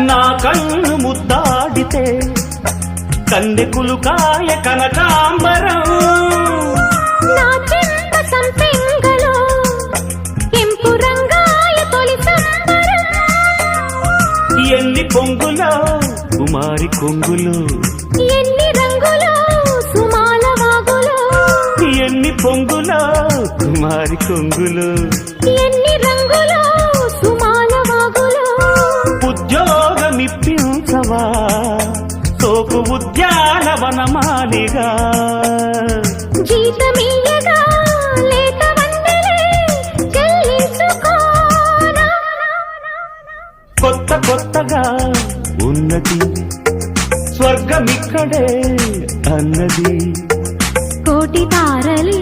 నా కన్ను ముద్దాడితే కన్నెకులు కాయ కనకాంబరం నా చెంత సంపెంగలో కెంపు రంగాయ తొలి సంబరం ఎన్ని పొంగులో కుమారి కొంగులు ఎన్ని రంగులో సుమాల వాగులో ఎన్ని పొంగులో కుమారి కొంగులు ఎన్ని రంగులో సుమాల వాగులో ఉద్యోగమిప్పించవా సోకు ఉద్యానవనమాలిగా జీతమీయగా లేత వందలే చెల్లించుకోనా కొత్త కొత్తగా ఉన్నది స్వర్గమిక్కడే అన్నది కోటి తారలే